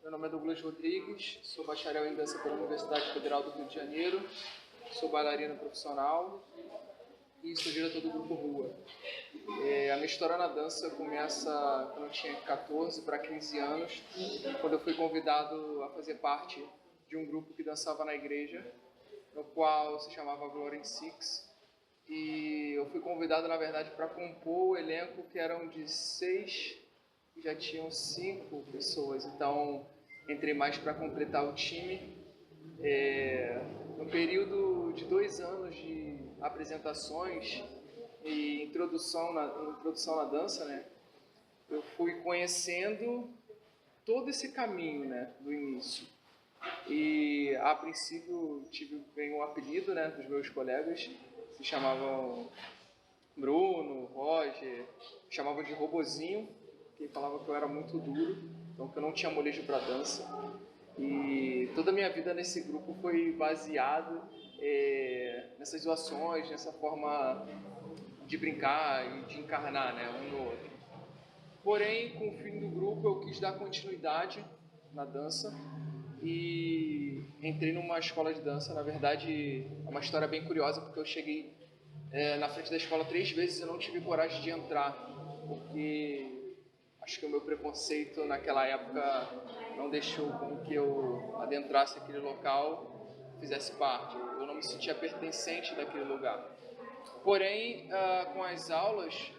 Meu nome é Douglas Rodrigues, sou bacharel em dança pela Universidade Federal do Rio de Janeiro, sou bailarino profissional e sou diretor do Grupo Rua. A minha história na dança começa quando eu tinha 14 para 15 anos, quando eu fui convidado a fazer parte de um grupo que dançava na igreja, no qual se chamava Glory in Six. E eu fui convidado, na verdade, para compor o elenco, que eram de 6, e já tinham 5 pessoas. Então, entrei mais para completar o time. No período de 2 anos de apresentações e introdução na dança, né, eu fui conhecendo todo esse caminho, né, do início. E, a princípio, tive bem um apelido, né, dos meus colegas, se chamavam Bruno, Roger, me chamavam de Robozinho, que falavam que eu era muito duro, então que eu não tinha molejo para dança. E toda a minha vida nesse grupo foi baseado nessas zoações, nessa forma de brincar e de encarnar, né, um no outro. Porém, com o fim do grupo, eu quis dar continuidade na dança e entrei numa escola de dança. Na verdade, é uma história bem curiosa, porque eu cheguei na frente da escola 3 vezes e eu não tive coragem de entrar, porque acho que o meu preconceito naquela época não deixou com que eu adentrasse aquele local, fizesse parte. Eu não me sentia pertencente daquele lugar. Porém, com as aulas,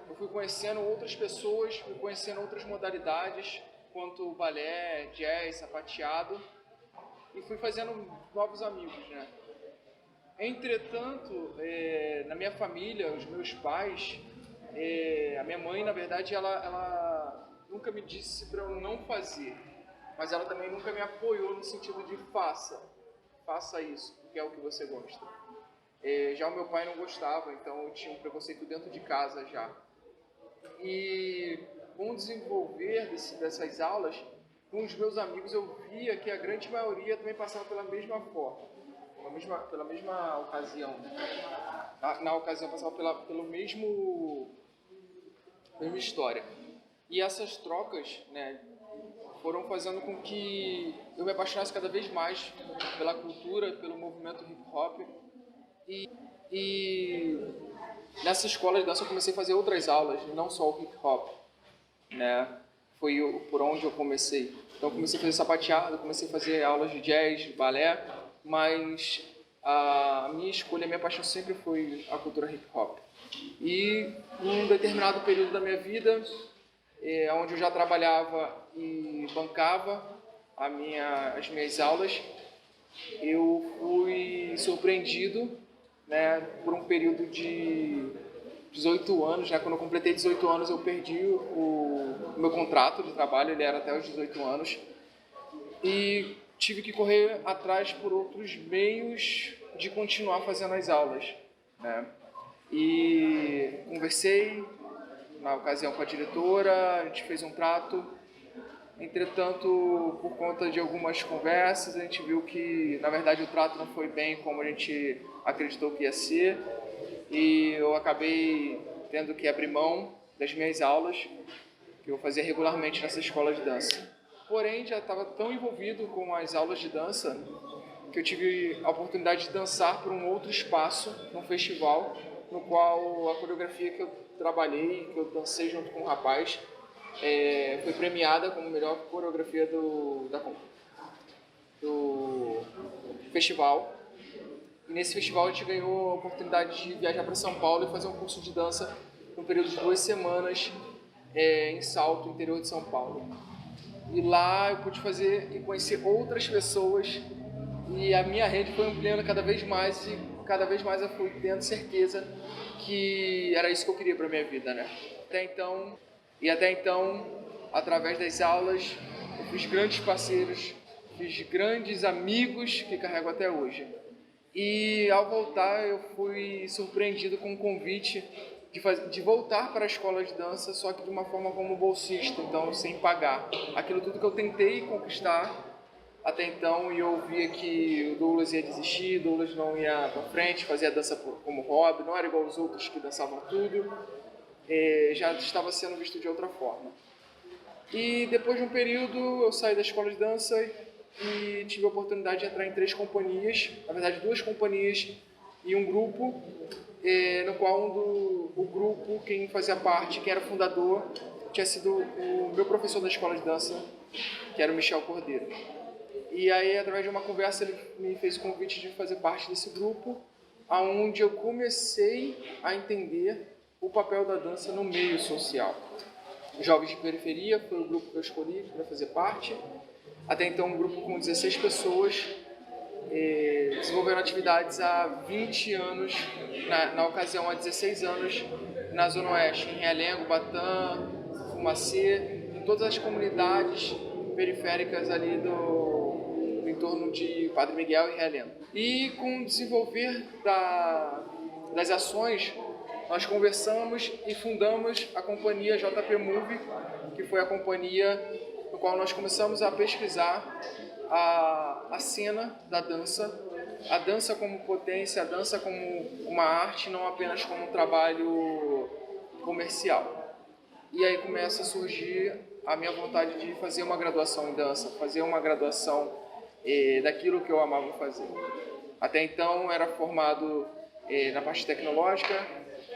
eu fui conhecendo outras pessoas, fui conhecendo outras modalidades, quanto balé, jazz, sapateado, e fui fazendo novos amigos, né? Entretanto, na minha família, os meus pais, a minha mãe, na verdade, ela nunca me disse para eu não fazer, mas ela também nunca me apoiou no sentido de faça isso, porque é o que você gosta. Já o meu pai não gostava, então eu tinha um preconceito dentro de casa já. E com o desenvolver dessas aulas, com os meus amigos, eu via que a grande maioria também passava pela mesma forma, pela mesma ocasião. Na ocasião passava pela mesma história. E essas trocas, né, foram fazendo com que eu me apaixonasse cada vez mais pela cultura, pelo movimento hip hop. E nessa escola de dança eu comecei a fazer outras aulas, não só o hip hop, né? Foi por onde eu comecei. Então eu comecei a fazer sapateado, comecei a fazer aulas de jazz, balé, mas a minha escolha, a minha paixão sempre foi a cultura hip hop. E num determinado período da minha vida, onde eu já trabalhava e bancava as minhas aulas, eu fui surpreendido, né, por um período de 18 anos, né? Quando eu completei 18 anos, eu perdi o meu contrato de trabalho, ele era até os 18 anos, e tive que correr atrás por outros meios de continuar fazendo as aulas, né? E conversei, na ocasião, com a diretora, a gente fez um trato. Entretanto, por conta de algumas conversas, a gente viu que, na verdade, o trato não foi bem como a gente acreditou que ia ser, e eu acabei tendo que abrir mão das minhas aulas, que eu fazia regularmente nessa escola de dança. Porém, já estava tão envolvido com as aulas de dança que eu tive a oportunidade de dançar por um outro espaço, num festival, no qual a coreografia que eu trabalhei, que eu dancei junto com um rapaz, foi premiada como melhor coreografia do festival. E nesse festival a gente ganhou a oportunidade de viajar para São Paulo e fazer um curso de dança no período de 2 semanas em Salto, interior de São Paulo. E lá eu pude fazer e conhecer outras pessoas E a minha rede foi ampliando cada vez mais e cada vez mais eu fui tendo certeza que era isso que eu queria para minha vida, né? Até então, através das aulas, eu fiz grandes parceiros, fiz grandes amigos que carrego até hoje. E ao voltar, eu fui surpreendido com um convite de voltar para a escola de dança, só que de uma forma como bolsista, então sem pagar. Aquilo tudo que eu tentei conquistar até então, e eu via que o Douglas ia desistir, o Douglas não ia para frente, fazia dança como hobby, não era igual os outros que dançavam tudo, já estava sendo visto de outra forma. E depois de um período, eu saí da escola de dança e tive a oportunidade de entrar em 3 companhias, na verdade 2 companhias e um grupo, no qual o grupo, quem fazia parte, quem era fundador, tinha sido o meu professor da escola de dança, que era o Michel Cordeiro. E aí, através de uma conversa, ele me fez o convite de fazer parte desse grupo, onde eu comecei a entender o papel da dança no meio social. Jovens de Periferia foi o grupo que eu escolhi para fazer parte. Até então, um grupo com 16 pessoas, desenvolvendo atividades há 20 anos, na ocasião há 16 anos, na Zona Oeste, em Realengo, Batã, Fumacê, em todas as comunidades periféricas ali do entorno de Padre Miguel e Realengo. E com o desenvolver das ações, nós conversamos e fundamos a companhia JP Move, que foi a companhia no qual nós começamos a pesquisar a cena da dança, a dança como potência, a dança como uma arte, não apenas como um trabalho comercial. E aí começa a surgir a minha vontade de fazer uma graduação em dança, fazer uma graduação daquilo que eu amava fazer. Até então era formado na parte tecnológica,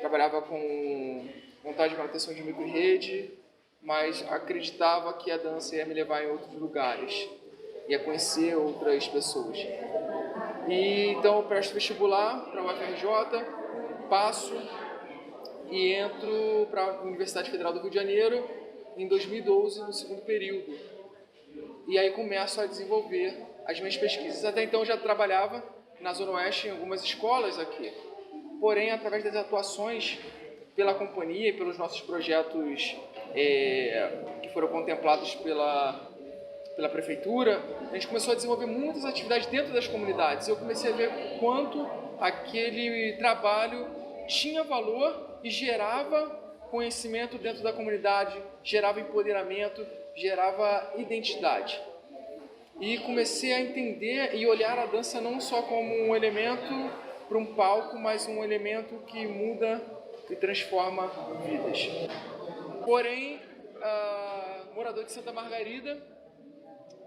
trabalhava com montagem e manutenção de micro-rede, mas acreditava que a dança ia me levar em outros lugares, ia conhecer outras pessoas. E então eu presto vestibular para a UFRJ, passo e entro para a Universidade Federal do Rio de Janeiro em 2012, no segundo período. E aí começo a desenvolver as minhas pesquisas. Até então eu já trabalhava na Zona Oeste em algumas escolas aqui. Porém, através das atuações pela companhia e pelos nossos projetos que foram contemplados pela prefeitura, a gente começou a desenvolver muitas atividades dentro das comunidades. Eu comecei a ver quanto aquele trabalho tinha valor e gerava conhecimento dentro da comunidade, gerava empoderamento, gerava identidade. E comecei a entender e olhar a dança não só como um elemento para um palco, mas um elemento que muda e transforma vidas. Porém, morador de Santa Margarida,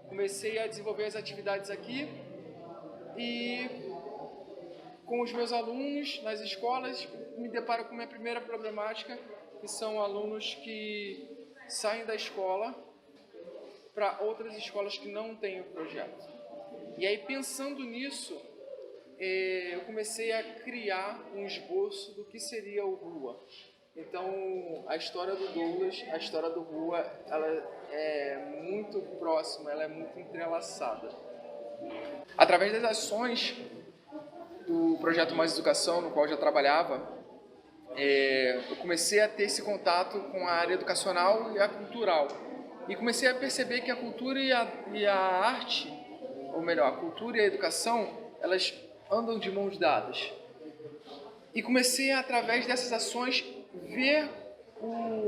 comecei a desenvolver as atividades aqui e com os meus alunos nas escolas me deparo com a minha primeira problemática, que são alunos que saem da escola para outras escolas que não têm o projeto. E aí, pensando nisso, eu comecei a criar um esboço do que seria o Rua. Então, a história do Douglas, a história do Rua, ela é muito próxima, ela é muito entrelaçada. Através das ações do projeto Mais Educação, no qual eu já trabalhava, eu comecei a ter esse contato com a área educacional e a cultural. E comecei a perceber que a cultura e a arte, ou melhor, a cultura e a educação, elas andam de mãos dadas. E comecei, através dessas ações, ver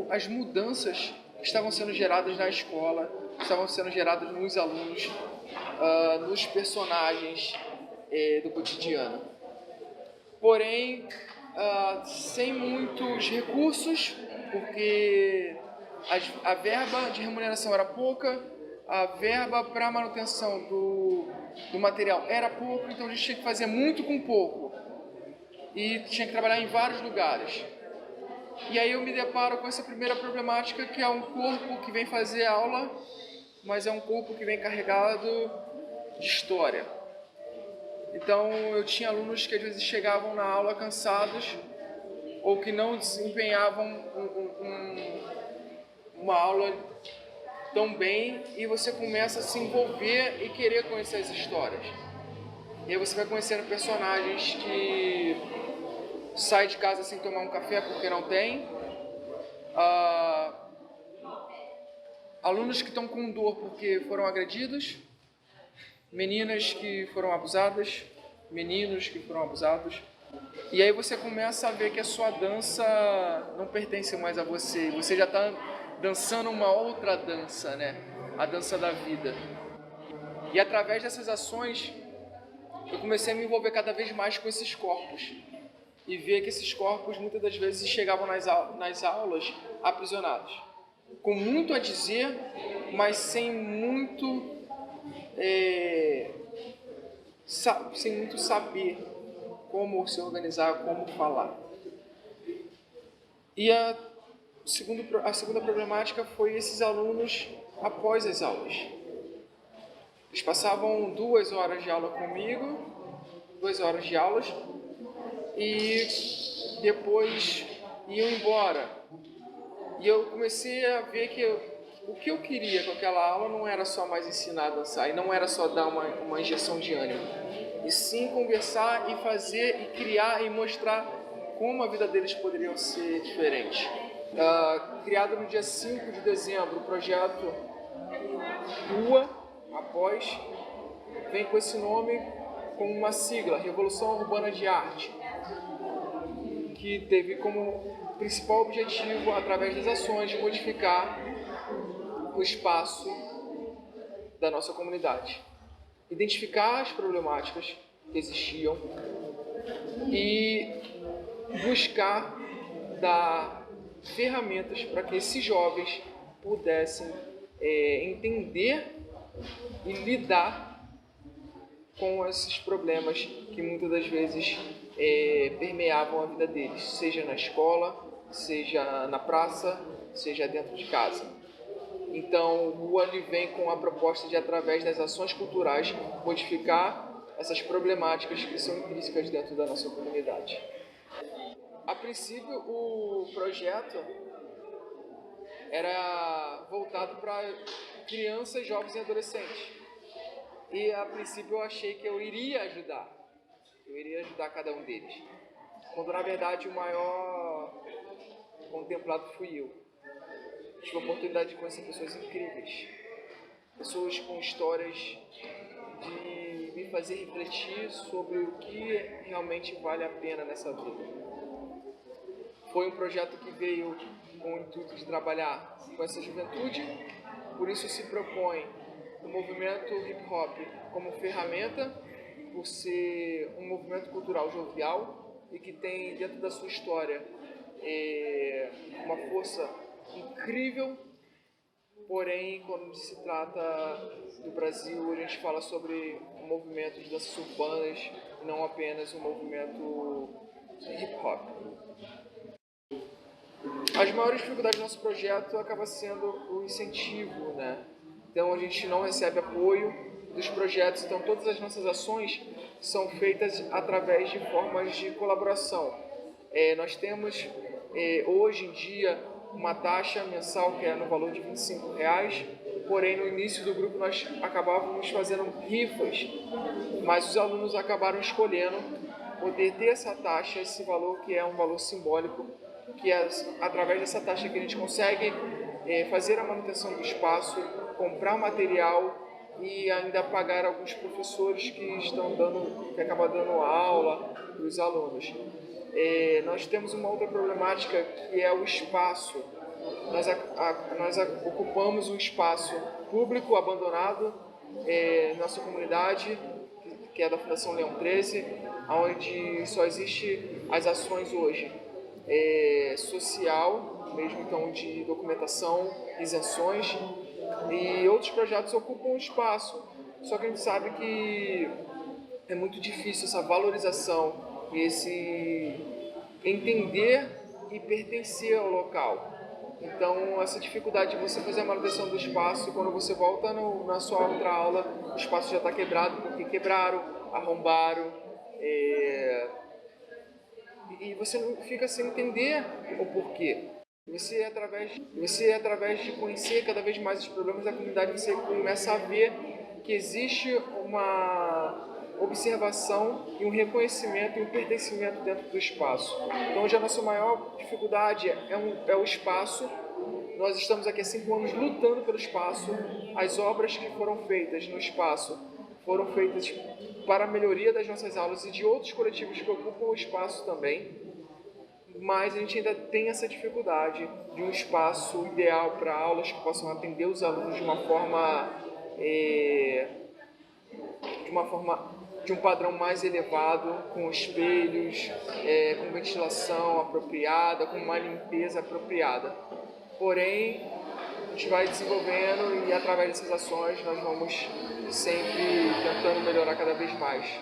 as mudanças que estavam sendo geradas na escola, que estavam sendo geradas nos alunos, nos personagens do cotidiano. Porém, sem muitos recursos, porque a verba de remuneração era pouca, a verba para manutenção do material era pouco, então a gente tinha que fazer muito com pouco e tinha que trabalhar em vários lugares. E aí eu me deparo com essa primeira problemática, que é um corpo que vem fazer aula, mas é um corpo que vem carregado de história. Então eu tinha alunos que às vezes chegavam na aula cansados ou que não desempenhavam uma aula tão bem, e você começa a se envolver e querer conhecer as histórias. E aí você vai conhecendo personagens que saem de casa sem tomar um café porque não tem. Alunos que estão com dor porque foram agredidos. Meninas que foram abusadas. Meninos que foram abusados. E aí você começa a ver que a sua dança não pertence mais a você. Você já está dançando uma outra dança, né? A dança da vida. E através dessas ações, eu comecei a me envolver cada vez mais com esses corpos. E ver que esses corpos muitas das vezes chegavam nas aulas aprisionados. Com muito a dizer, mas sem muito saber como se organizar, como falar. E a segunda problemática foi esses alunos após as aulas. Eles passavam 2 horas de aula comigo, 2 horas de aulas, e depois iam embora. E eu comecei a ver que o que eu queria com aquela aula não era só mais ensinar a dançar, e não era só dar uma injeção de ânimo, e sim conversar e fazer, e criar e mostrar como a vida deles poderia ser diferente. Criado no dia 5 de dezembro, o projeto Rua Após vem com esse nome como uma sigla, Revolução Urbana de Arte, que teve como principal objetivo, através das ações, de modificar o espaço da nossa comunidade. Identificar as problemáticas que existiam e buscar dar ferramentas para que esses jovens pudessem entender e lidar com esses problemas que muitas das vezes permeavam a vida deles, seja na escola, seja na praça, seja dentro de casa. Então, o Rua vem com a proposta de, através das ações culturais, modificar essas problemáticas que são intrínsecas dentro da nossa comunidade. A princípio, o projeto era voltado para crianças, jovens e adolescentes. E, a princípio, eu achei que eu iria ajudar cada um deles. Quando, na verdade, o maior contemplado fui eu. Tive a oportunidade de conhecer pessoas incríveis, pessoas com histórias de me fazer refletir sobre o que realmente vale a pena nessa vida. Foi um projeto que veio com o intuito de trabalhar com essa juventude, por isso se propõe o movimento hip-hop como ferramenta, por ser um movimento cultural jovial e que tem dentro da sua história uma força incrível, porém, quando se trata do Brasil, a gente fala sobre um movimento de danças urbanas e não apenas um movimento hip-hop. As maiores dificuldades do nosso projeto acaba sendo o incentivo, né? Então, a gente não recebe apoio dos projetos, então todas as nossas ações são feitas através de formas de colaboração. Nós temos, hoje em dia, uma taxa mensal que é no valor de R$25, porém no início do grupo nós acabávamos fazendo rifas, mas os alunos acabaram escolhendo poder ter essa taxa, esse valor que é um valor simbólico, que é através dessa taxa que a gente consegue fazer a manutenção do espaço, comprar material e ainda pagar alguns professores que acabam dando aula para os alunos. Nós temos uma outra problemática que é o espaço. Nós ocupamos um espaço público abandonado na nossa comunidade, que é da Fundação Leão 13, onde só existe as ações hoje social, mesmo então de documentação, isenções, e outros projetos ocupam o espaço. Só que a gente sabe que é muito difícil essa valorização, esse entender e pertencer ao local. Então, essa dificuldade de você fazer a manutenção do espaço, quando você volta na sua outra aula, o espaço já está quebrado porque quebraram, arrombaram, e você não fica sem entender o porquê. Você, através de conhecer cada vez mais os problemas da comunidade, você começa a ver que existe observação e um reconhecimento e um pertencimento dentro do espaço. Então hoje a nossa maior dificuldade é o espaço. Nós estamos aqui há 5 anos lutando pelo espaço. As obras que foram feitas no espaço foram feitas para a melhoria das nossas aulas e de outros coletivos que ocupam o espaço também. Mas a gente ainda tem essa dificuldade de um espaço ideal para aulas que possam atender os alunos de um padrão mais elevado, com espelhos, com ventilação apropriada, com uma limpeza apropriada. Porém, a gente vai desenvolvendo e através dessas ações nós vamos sempre tentando melhorar cada vez mais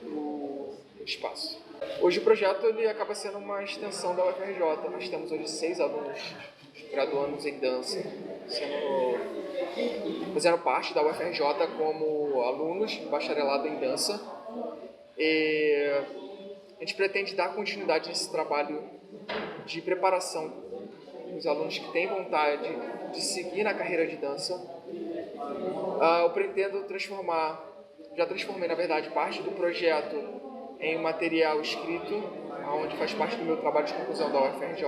o espaço. Hoje o projeto ele acaba sendo uma extensão da UFRJ. Nós temos hoje 6 alunos graduandos em dança, fazendo parte da UFRJ como alunos de bacharelado em dança. E a gente pretende dar continuidade nesse trabalho de preparação dos alunos que têm vontade de seguir na carreira de dança. Eu pretendo já transformei na verdade parte do projeto em um material escrito, onde faz parte do meu trabalho de conclusão da UFRJ.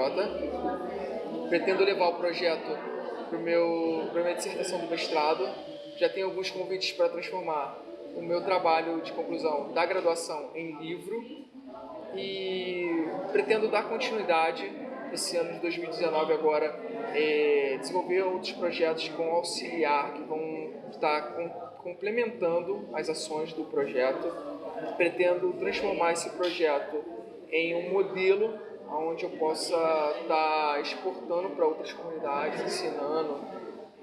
Pretendo levar o projeto para minha dissertação do mestrado. Já tenho alguns convites para transformar o meu trabalho de conclusão da graduação em livro. E pretendo dar continuidade esse ano de 2019 agora, desenvolver outros projetos com auxiliar que vão estar complementando as ações do projeto. Pretendo transformar esse projeto em um modelo onde eu possa estar exportando para outras comunidades, ensinando.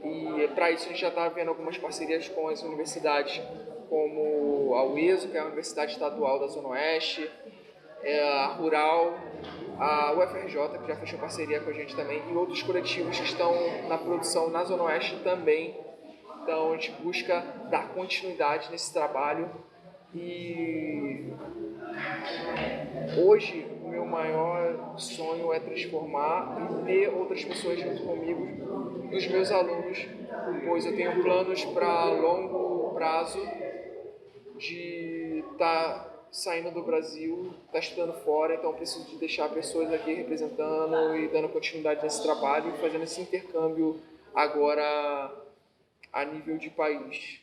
E para isso a gente já está vendo algumas parcerias com as universidades, como a UESO, que é a Universidade Estadual da Zona Oeste, a Rural, a UFRJ, que já fechou parceria com a gente também, e outros coletivos que estão na produção na Zona Oeste também. Então a gente busca dar continuidade nesse trabalho. E hoje o meu maior sonho é transformar e ter outras pessoas junto comigo, dos meus alunos, pois eu tenho planos para longo prazo de estar saindo do Brasil, estar estudando fora, então eu preciso de deixar pessoas aqui representando e dando continuidade nesse trabalho e fazendo esse intercâmbio agora a nível de país.